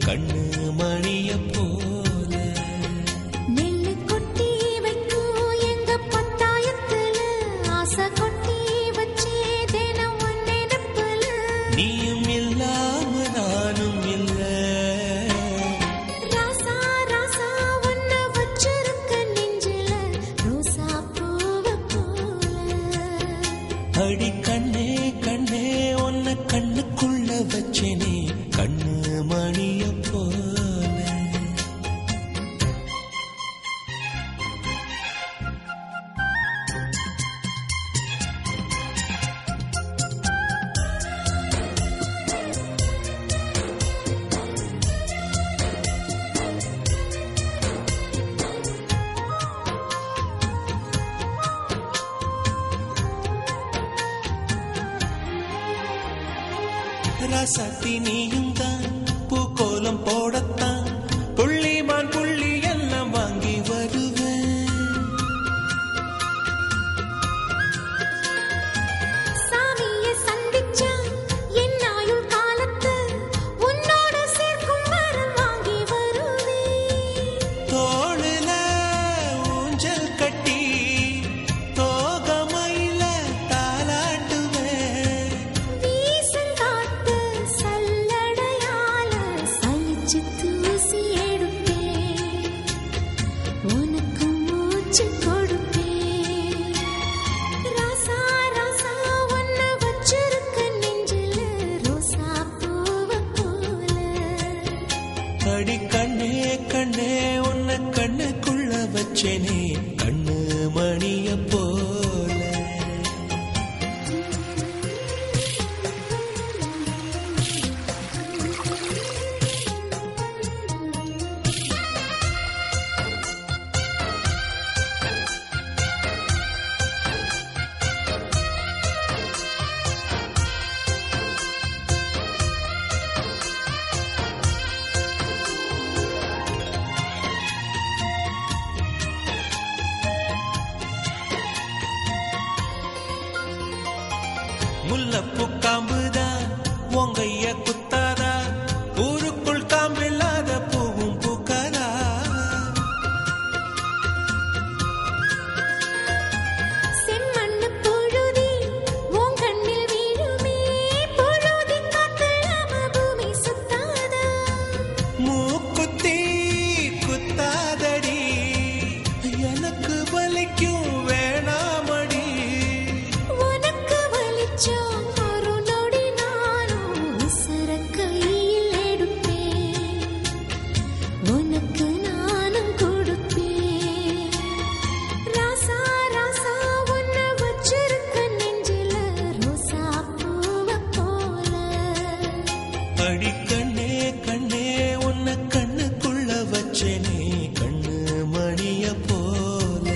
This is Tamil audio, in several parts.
கண்ணு மணிய போல. நெல்லு கொட்டி வைக்கும் எங்க பத்தாயத்துல ஆசை கொட்டி வச்சே தினம் நினைப்புல. நீயும் இல்லாம நானும் இல்ல. ராசா ராசா ஒன்ன வச்சிருக்க நெஞ்சில ரோசா பூவ போல. அடி கண்ணே கண்ணே உன்னை கண்ணுக்குள்ள வச்சேனே கண்ணு மணிய போல. ராசாத்தி நீயும் தான் பூக்கோலம் போடத்தான் புள்ளிமான் புள்ளி எல்லாம் வாங்கி வருவேன். சாமியை சந்திச்சா என் ஆயுள் காலத்து உன்னோட சேர்க்கும் வரம் வாங்கி வருவேன். தோளுல ஊஞ்சல் கட்டி தோகமையில தாலாட்டுவேன். வீசங்காத்து சல்லடையால சலிச்சு தூசி எடுப்பேன். உனக்கு மூச்சு கொடுப்பேன். ராசா ராசா ஒன்ன வச்சிருக்க நெஞ்சில ரோசா பூவ போல. அடி கண்ணே கண்ணே உன்னை கண்ணுக்குள்ள வச்சேனே கண்ணு மணிய போல. முல்லப்பூ காம்புதான் உங்கைய குத்தாதா ஊருக்குள் காம்பில்லாத பூவும் பூக்காதா. செம்மண்ணு புழுதி உன் கண்ணில் வீழுமே. புழுதி காத்தலாம பூமி சுத்தாதா. மூக்குத்தி குத்தாதடி எனக்கு வலிக்கும் வேணாமடி. உனக்கு வலிச்சா ஒரு நொடி நானும் உசுர கையில் எடுப்பேன். உனக்கு நானும் கொடுப்பேன். ராசா ராசா உன்ன வச்சிருக்க நெஞ்சில ரோசா பூவ போல. அடி கண்ணே கண்ணே உன்னை கண்ணுக்குள்ள வச்சேனே கண்ணு மணிய போல.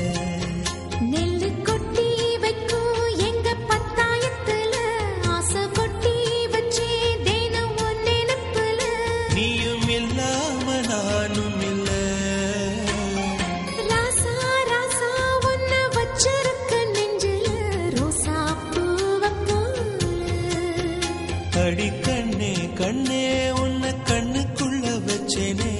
நெல்லு கொட்டி வைக்கும் எங்க பத்தாயத்துல ஆசை கொட்டி வச்சே தினம் நினைப்புல. நீயும் இல்லாம நானும் இல்ல. ராசா ராசா ஒன்ன வச்சிருக்க நெஞ்சில ரோசா பூவ போல. அடி கண்ணே கண்ணே உன்னை கண்ணுக்குள்ள வச்சேனே